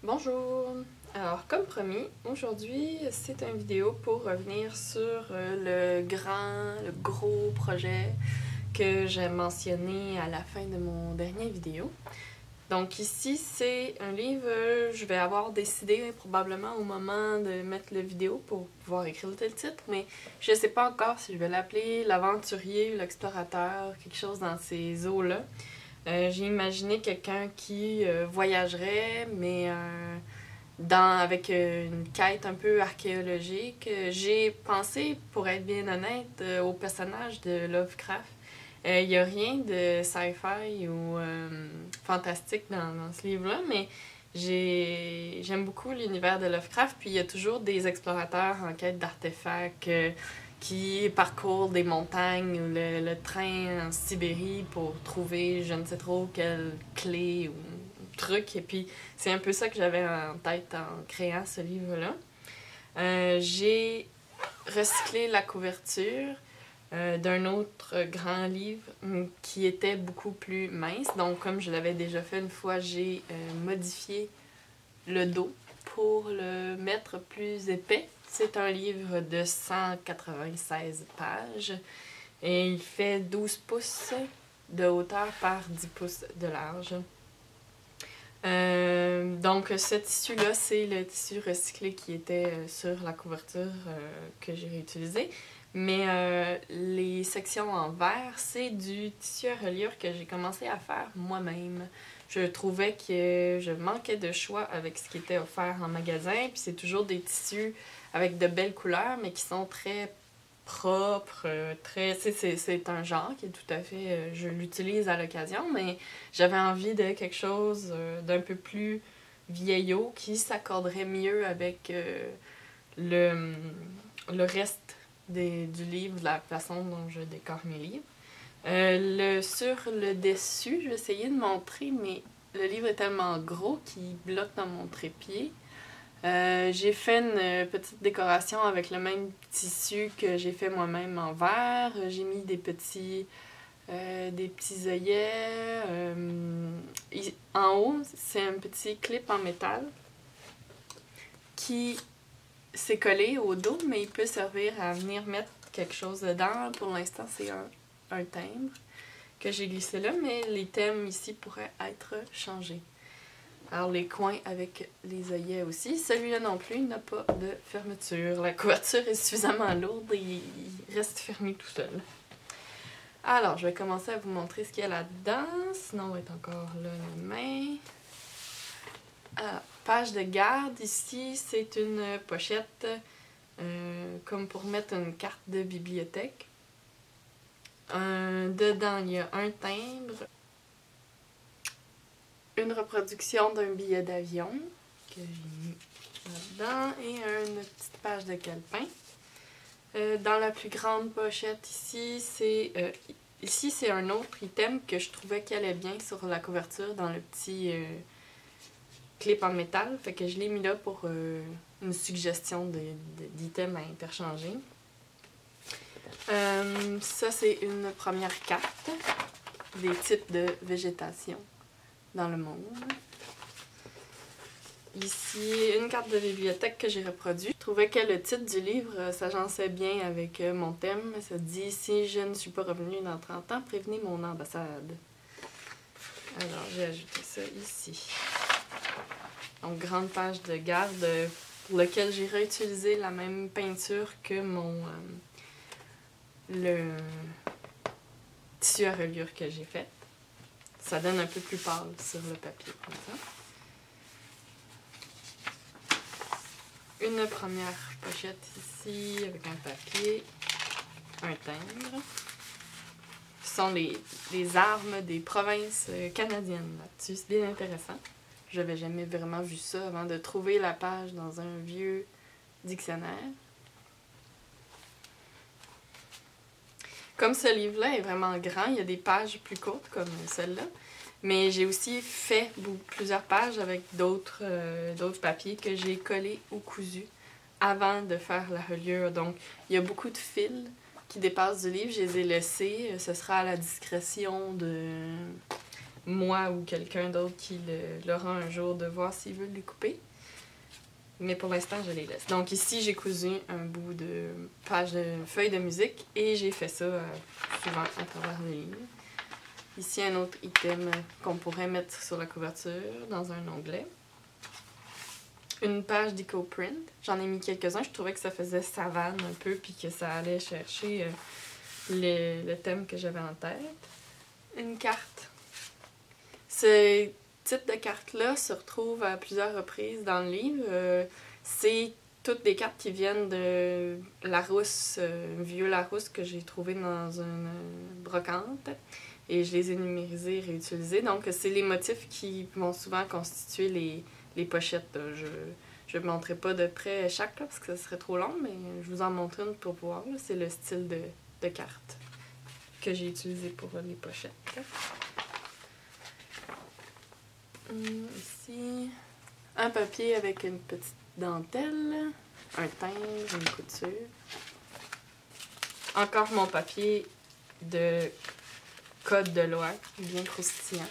Bonjour! Alors, comme promis, aujourd'hui, c'est une vidéo pour revenir sur le gros projet que j'ai mentionné à la fin de mon dernière vidéo. Donc ici, c'est un livre, je vais avoir décidé probablement au moment de mettre la vidéo pour pouvoir écrire le titre, mais je ne sais pas encore si je vais l'appeler l'aventurier ou l'explorateur, quelque chose dans ces eaux-là. J'ai imaginé quelqu'un qui voyagerait, mais avec une quête un peu archéologique. J'ai pensé, pour être bien honnête, au personnage de Lovecraft. Il n'y a rien de sci-fi ou fantastique dans ce livre-là, mais j'aime beaucoup l'univers de Lovecraft, puis il y a toujours des explorateurs en quête d'artefacts qui parcourent des montagnes ou le train en Sibérie pour trouver je ne sais trop quelle clé ou truc. Et puis c'est un peu ça que j'avais en tête en créant ce livre-là. J'ai recyclé la couverture d'un autre grand livre qui était beaucoup plus mince. Donc, comme je l'avais déjà fait une fois, j'ai modifié le dos pour le mettre plus épais. C'est un livre de 196 pages et il fait 12 pouces de hauteur par 10 pouces de large. Donc ce tissu-là, c'est le tissu recyclé qui était sur la couverture que j'ai réutilisé. Mais les sections en verre, c'est du tissu à reliure que j'ai commencé à faire moi-même. Je trouvais que je manquais de choix avec ce qui était offert en magasin. Puis c'est toujours des tissus avec de belles couleurs, mais qui sont très propres. C'est un genre qui est tout à fait... je l'utilise à l'occasion, mais j'avais envie de quelque chose d'un peu plus vieillot qui s'accorderait mieux avec le reste du livre, de la façon dont je décore mes livres. Sur le dessus, je vais essayer de montrer, mais le livre est tellement gros qu'il bloque dans mon trépied. J'ai fait une petite décoration avec le même tissu que j'ai fait moi-même en verre. J'ai mis des petits œillets. En haut, c'est un petit clip en métal qui s'est collé au dos, mais il peut servir à venir mettre quelque chose dedans. Pour l'instant, c'est un timbre que j'ai glissé là, mais les thèmes ici pourraient être changés. Alors les coins avec les œillets aussi. Celui-là non plus n'a pas de fermeture. La couverture est suffisamment lourde et il reste fermé tout seul. Alors, je vais commencer à vous montrer ce qu'il y a là-dedans. Sinon, on va être encore là les mains. Alors, page de garde. Ici, c'est une pochette comme pour mettre une carte de bibliothèque. Dedans, il y a un timbre, une reproduction d'un billet d'avion que j'ai mis là-dedans et une petite page de calepin. Dans la plus grande pochette ici, c'est un autre item que je trouvais qui allait bien sur la couverture dans le petit clip en métal. Fait que je l'ai mis là pour une suggestion d'items à interchanger. Ça, c'est une première carte des types de végétation dans le monde. Ici, une carte de bibliothèque que j'ai reproduite. Je trouvais que le titre du livre s'agençait bien avec mon thème. Ça dit « Si je ne suis pas revenue dans 30 ans, prévenez mon ambassade ». Alors, j'ai ajouté ça ici. Donc, grande page de garde pour laquelle j'ai réutilisé la même peinture que le tissu à reliure que j'ai fait. Ça donne un peu plus pâle sur le papier, comme ça. Une première pochette ici avec un papier, un timbre. Ce sont les armes des provinces canadiennes là-dessus. C'est bien intéressant. Je n'avais jamais vraiment vu ça avant de trouver la page dans un vieux dictionnaire. Comme ce livre-là est vraiment grand, il y a des pages plus courtes comme celle-là. Mais j'ai aussi fait plusieurs pages avec d'autres papiers que j'ai collés ou cousus avant de faire la reliure. Donc, il y a beaucoup de fils qui dépassent du livre. Je les ai laissés. Ce sera à la discrétion de moi ou quelqu'un d'autre qui l'aura un jour de voir s'il veut les couper. Mais pour l'instant, je les laisse. Donc ici, j'ai cousu un bout de page de feuille de musique et j'ai fait ça souvent à travers le livre. Ici, un autre item qu'on pourrait mettre sur la couverture dans un onglet. Une page d'EcoPrint. J'en ai mis quelques-uns. Je trouvais que ça faisait savane un peu puis que ça allait chercher le thème que j'avais en tête. Une carte. Ce type de carte-là se retrouve à plusieurs reprises dans le livre. C'est toutes des cartes qui viennent de Larousse, vieux Larousse que j'ai trouvé dans une brocante. Et je les ai numérisés et réutilisés. Donc, c'est les motifs qui vont souvent constituer les pochettes. Je ne montrerai pas de près chaque, là, parce que ça serait trop long, mais je vous en montre une pour voir. C'est le style de carte que j'ai utilisé pour les pochettes. Ici, un papier avec une petite dentelle, un timbre, une couture. Encore mon papier de code de loi, bien croustillant.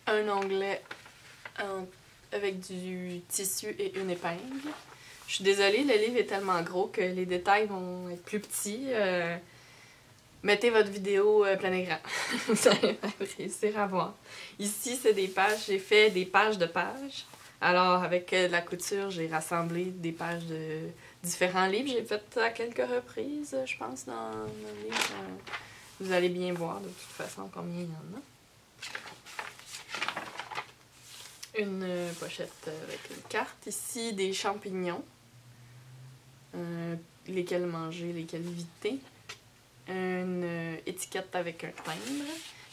Un onglet avec du tissu et une épingle. Je suis désolée, le livre est tellement gros que les détails vont être plus petits. Mettez votre vidéo plein écran. Vous allez réussir à voir. Ici, c'est des pages. J'ai fait des pages de pages. Alors, avec la couture, j'ai rassemblé des pages de différents livres. J'ai fait à quelques reprises, je pense, dans le livre. Vous allez bien voir, de toute façon, combien il y en a. Une pochette avec une carte. Ici, des champignons. Lesquels manger, lesquels éviter. Une étiquette avec un timbre.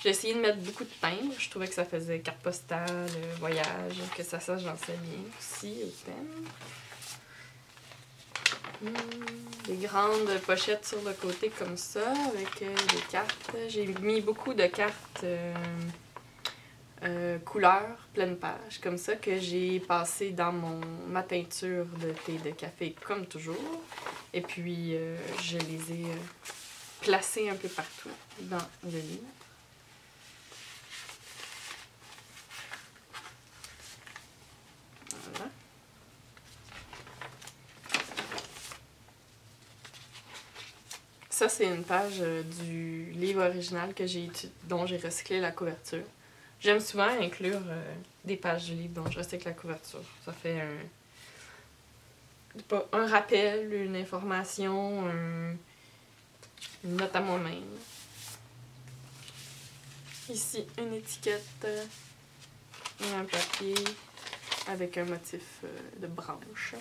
J'ai essayé de mettre beaucoup de timbres. Je trouvais que ça faisait carte postale, voyage, que ça s'agençait bien aussi au thème. Des grandes pochettes sur le côté comme ça, avec des cartes. J'ai mis beaucoup de cartes couleurs, pleine page, comme ça, que j'ai passé dans ma teinture de thé de café, comme toujours. Et puis, je les ai placées un peu partout dans le livre. Voilà. Ça, c'est une page du livre original dont j'ai recyclé la couverture. J'aime souvent inclure des pages du livre dont je recycle la couverture. Ça fait un rappel, une information, une note à moi-même. Ici, une étiquette et un papier avec un motif de branche.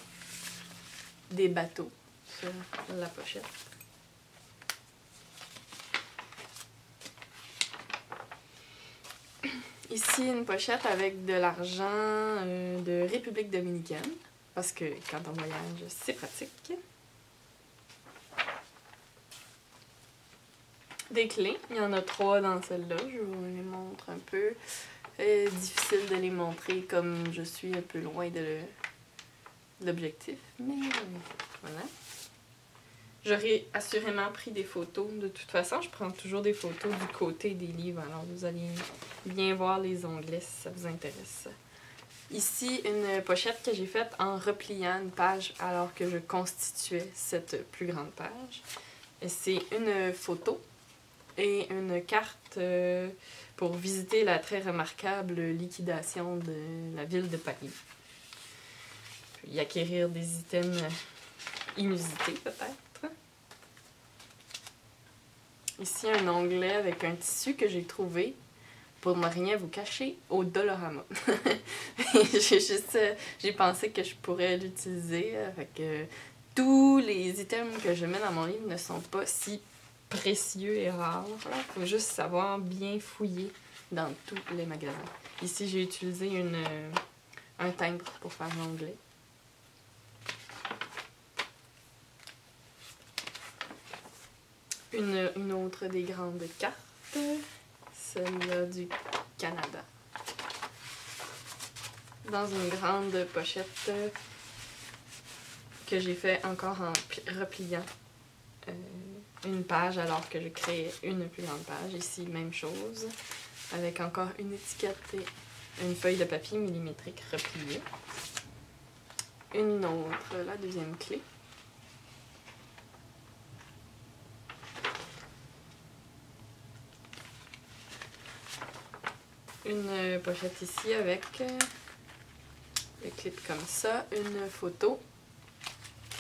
Des bateaux sur la pochette. Ici, une pochette avec de l'argent de République dominicaine, parce que quand on voyage, c'est pratique. Des clés, il y en a 3 dans celle-là, je vous les montre un peu. Difficile de les montrer comme je suis un peu loin de l'objectif, mais voilà. J'aurais assurément pris des photos. De toute façon, je prends toujours des photos du côté des livres. Alors, vous allez bien voir les onglets si ça vous intéresse. Ici, une pochette que j'ai faite en repliant une page alors que je constituais cette plus grande page. C'est une photo et une carte pour visiter la très remarquable liquidation de la ville de Paris. Puis acquérir des items inusités, peut-être. Ici, un onglet avec un tissu que j'ai trouvé, pour ne rien vous cacher, au Dollarama. J'ai pensé que je pourrais l'utiliser. Tous les items que je mets dans mon livre ne sont pas si précieux et rares. Il faut juste savoir bien fouiller dans tous les magasins. Ici, j'ai utilisé un timbre pour faire l'onglet. Une autre des grandes cartes, celle-là du Canada. Dans une grande pochette que j'ai fait encore en repliant une page alors que je crée une plus grande page. Ici, même chose, avec encore une étiquette et une feuille de papier millimétrique repliée. Une autre, la deuxième clé. Une pochette ici avec le clip comme ça, une photo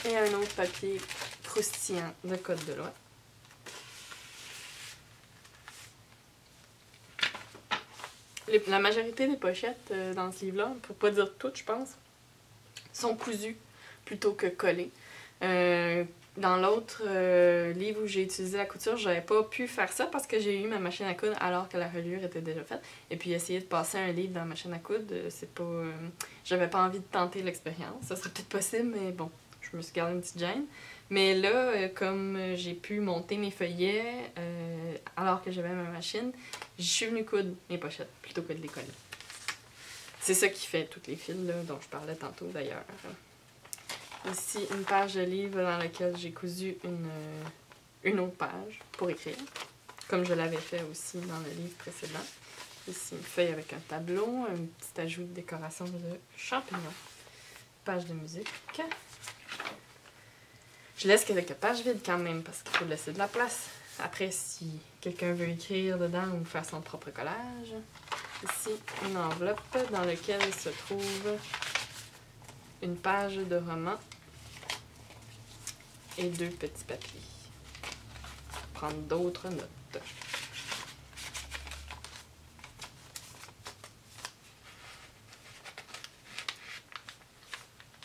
et un autre papier croustillant de code de loi. La majorité des pochettes dans ce livre-là, pour pas dire toutes, je pense, sont cousues plutôt que collées. Dans l'autre livre où j'ai utilisé la couture, j'avais pas pu faire ça parce que j'ai eu ma machine à coudre alors que la reliure était déjà faite. Et puis essayer de passer un livre dans la machine à coudre, c'est pas... j'avais pas envie de tenter l'expérience. Ça serait peut-être possible, mais bon, je me suis gardé une petite gêne. Mais là, comme j'ai pu monter mes feuillets alors que j'avais ma machine, je suis venue coudre mes pochettes plutôt que de les coller. C'est ça qui fait toutes les fils là, dont je parlais tantôt d'ailleurs. Ici, une page de livre dans laquelle j'ai cousu une autre page pour écrire, comme je l'avais fait aussi dans le livre précédent. Ici, une feuille avec un tableau, un petit ajout de décoration de champignons. Page de musique. Je laisse quelques pages vides quand même parce qu'il faut laisser de la place. Après, si quelqu'un veut écrire dedans ou faire son propre collage. Ici, une enveloppe dans laquelle se trouve une page de roman et 2 petits papiers. Prendre d'autres notes.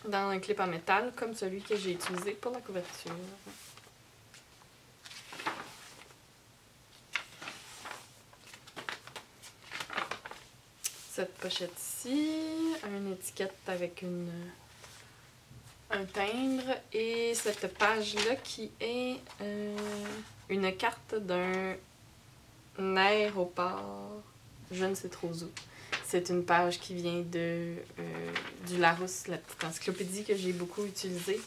Dans un clip en métal, comme celui que j'ai utilisé pour la couverture. Cette pochette-ci, une étiquette avec un timbre et cette page-là qui est une carte d'un aéroport, je ne sais trop où. C'est une page qui vient du Larousse, la petite encyclopédie que j'ai beaucoup utilisée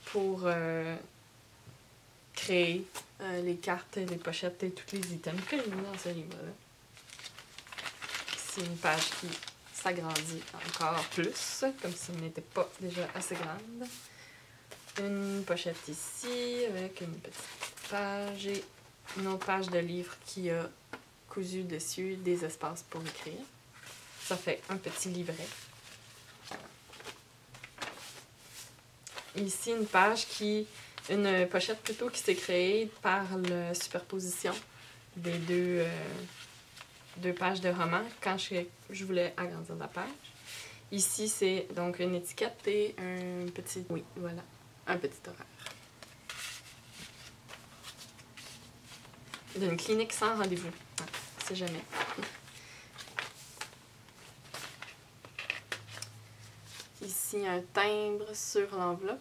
pour créer les cartes, les pochettes et tous les items que j'ai mis dans ce livre-là. C'est une page qui s'agrandit encore plus, comme si elle n'était pas déjà assez grande. Une pochette ici avec une petite page et une autre page de livre qui a cousu dessus des espaces pour écrire. Ça fait un petit livret. Ici, une page une pochette plutôt qui s'est créée par la superposition des deux pages de roman quand je voulais agrandir la page. Ici, c'est donc une étiquette et un petit... Oui, voilà, un petit horaire. D'une clinique sans rendez-vous. Ah, on sait jamais. Ici, un timbre sur l'enveloppe.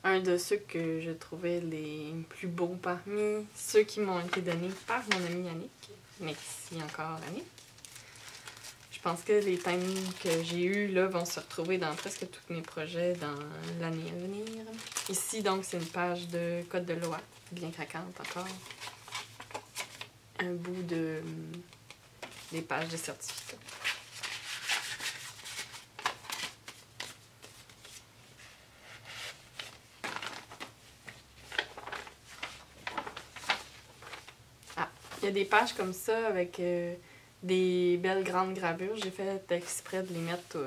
Un de ceux que je trouvais les plus beaux parmi ceux qui m'ont été donnés par mon ami Yannick. Merci encore, Yannick. Je pense que les timbres que j'ai eus là vont se retrouver dans presque tous mes projets dans l'année à venir. Ici, donc, c'est une page de code de loi, bien craquante encore. Un bout des pages de certificat. Il y a des pages comme ça avec des belles grandes gravures. J'ai fait exprès de les mettre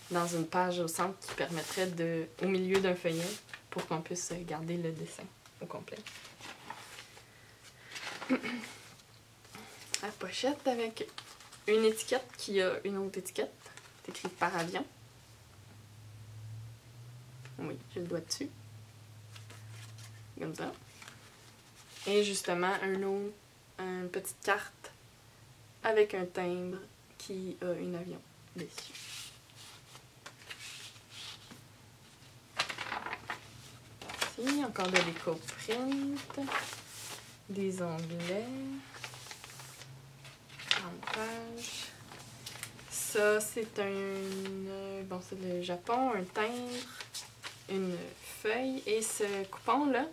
dans une page au centre qui permettrait au milieu d'un feuillet pour qu'on puisse garder le dessin au complet. La pochette avec une étiquette qui a une autre étiquette. C'est écrit par avion. Oui, j'ai le doigt dessus. Comme ça. Et justement, une petite carte avec un timbre qui a un avion dessus. Ici, encore de l'éco-print, des onglets, 30 pages. Ça, c'est c'est le Japon, un timbre une feuille. Et ce coupon-là,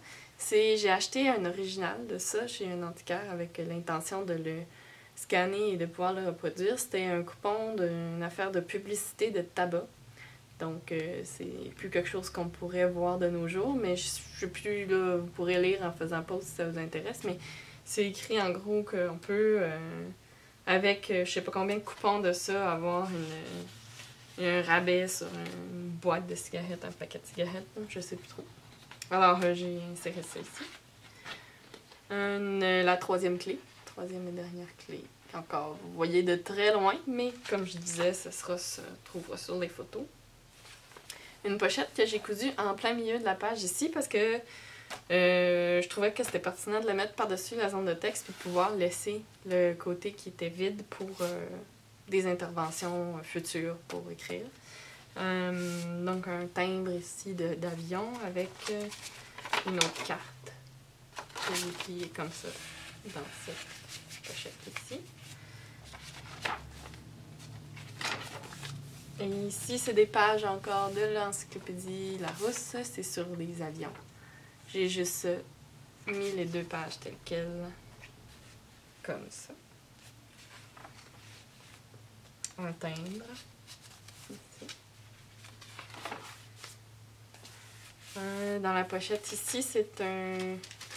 j'ai acheté un original de ça chez un antiquaire avec l'intention de le scanner et de pouvoir le reproduire. C'était un coupon d'une affaire de publicité de tabac. Donc, c'est plus quelque chose qu'on pourrait voir de nos jours, mais je sais plus, là, vous pourrez lire en faisant pause si ça vous intéresse, mais c'est écrit en gros qu'on peut, avec je sais pas combien de coupons de ça, avoir un rabais sur une boîte de cigarettes, un paquet de cigarettes, je sais plus trop. Alors, j'ai inséré ça ici. La troisième clé, troisième et dernière clé. Encore, vous voyez de très loin, mais comme je disais, ça se trouvera sur les photos. Une pochette que j'ai cousue en plein milieu de la page ici parce que je trouvais que c'était pertinent de la mettre par-dessus la zone de texte puis de pouvoir laisser le côté qui était vide pour des interventions futures pour écrire. Donc un timbre ici d'avion avec une autre carte que j'ai pliée comme ça dans cette pochette ici. Et ici, c'est des pages encore de l'encyclopédie Larousse. C'est sur des avions. J'ai juste mis les deux pages telles quelles, comme ça. Un timbre. Ici. Dans la pochette ici, c'est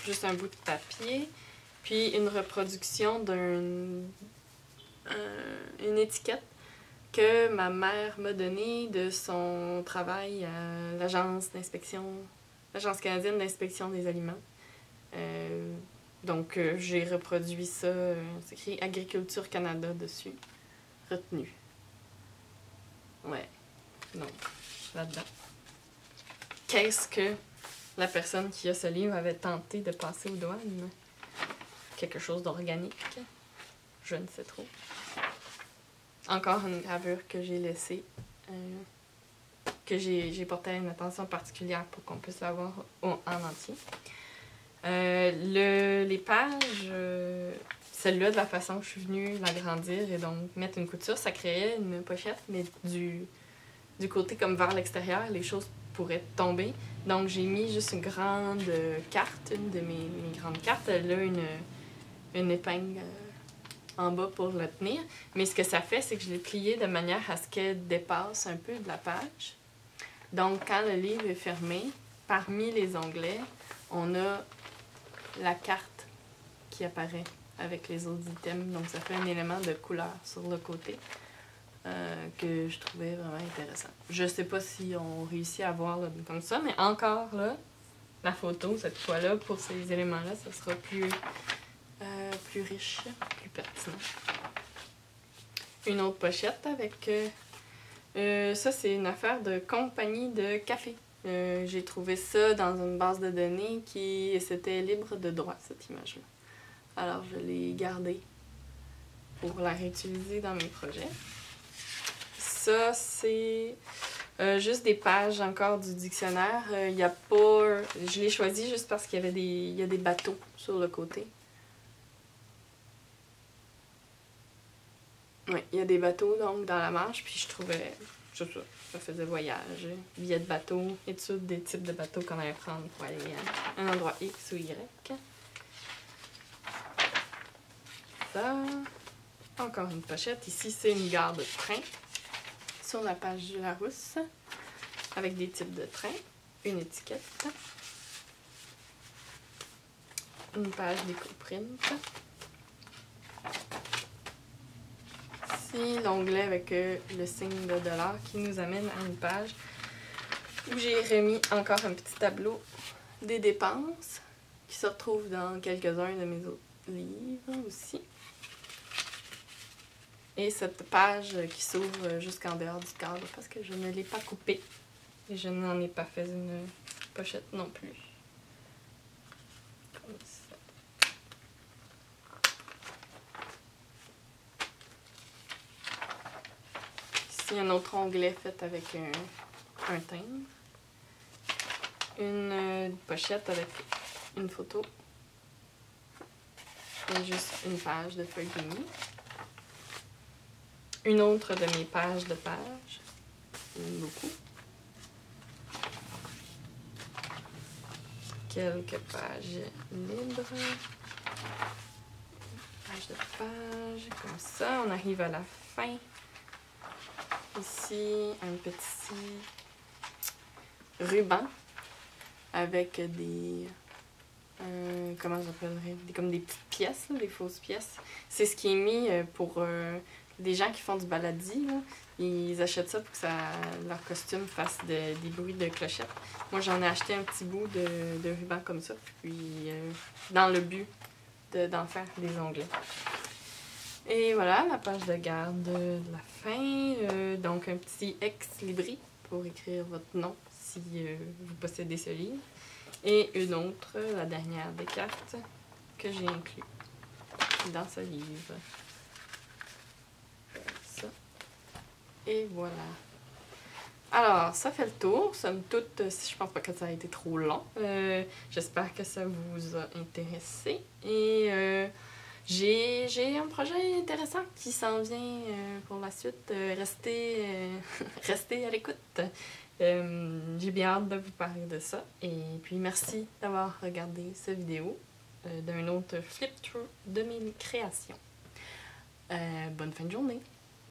juste un bout de papier. Puis une reproduction d'une étiquette que ma mère m'a donné de son travail à l'agence canadienne d'inspection des aliments. Donc, j'ai reproduit ça, c'est écrit Agriculture Canada dessus, retenu. Ouais, donc, là-dedans. Qu'est-ce que la personne qui a ce livre avait tenté de passer aux douanes? Quelque chose d'organique? Je ne sais trop. Encore une gravure que j'ai laissée, que j'ai porté une attention particulière pour qu'on puisse la voir en entier. Les pages, celle-là, de la façon que je suis venue l'agrandir et donc mettre une couture, ça créait une pochette, mais du côté comme vers l'extérieur, les choses pourraient tomber. Donc j'ai mis juste une grande carte, une de mes grandes cartes. Elle a une épingle en bas pour le tenir. Mais ce que ça fait, c'est que je l'ai plié de manière à ce qu'elle dépasse un peu de la page. Donc, quand le livre est fermé, parmi les onglets, on a la carte qui apparaît avec les autres items. Donc, ça fait un élément de couleur sur le côté que je trouvais vraiment intéressant. Je sais pas si on réussit à voir là, comme ça, mais encore là, la photo, cette fois-là, pour ces éléments-là, ça sera plus riche, plus pertinent. Une autre pochette avec... ça, c'est une affaire de compagnie de café. J'ai trouvé ça dans une base de données qui c'était libre de droit, cette image-là. Alors, je l'ai gardée pour la réutiliser dans mes projets. Ça, c'est juste des pages encore du dictionnaire. Il y a pas... Je l'ai choisi juste parce qu'il y a des bateaux sur le côté. Oui, il y a des bateaux donc dans la marge, puis je trouvais, je sais pas, ça faisait voyage, billets de bateau, études des types de bateaux qu'on allait prendre pour aller à un endroit X ou Y. Ça, encore une pochette. Ici, c'est une gare de train sur la page du Larousse avec des types de trains, une étiquette, une page d'éco-print. Ici, l'onglet avec le signe de dollar qui nous amène à une page où j'ai remis encore un petit tableau des dépenses qui se retrouve dans quelques-uns de mes autres livres aussi. Et cette page qui s'ouvre jusqu'en dehors du cadre parce que je ne l'ai pas coupée et je n'en ai pas fait une pochette non plus. Comme ça. Ici, un autre onglet fait avec un timbre. Une pochette avec une photo. Et juste une page de feuille d'uni. Une autre de mes pages de page. J'aime beaucoup. quelques pages libres. Page de page, comme ça. On arrive à la fin. Ici, un petit ruban avec des... comment j'appellerais? Comme des petites pièces, là, des fausses pièces. C'est ce qui est mis pour des gens qui font du baladi. Là. Ils achètent ça pour que leur costume fasse des bruits de clochette. Moi, j'en ai acheté un petit bout de ruban comme ça, puis dans le but d'en faire des onglets. Et voilà, la page de garde de la fin. Donc, un petit ex-libris pour écrire votre nom si vous possédez ce livre. Et une autre, la dernière des cartes, que j'ai inclus dans ce livre. Ça. Et voilà. Alors, ça fait le tour. Somme toute, je pense pas que ça a été trop long. J'espère que ça vous a intéressé. Et j'ai un projet intéressant qui s'en vient pour la suite. Restez à l'écoute. J'ai bien hâte de vous parler de ça. Et puis, merci d'avoir regardé cette vidéo d'un autre flip-through de mes créations. Bonne fin de journée!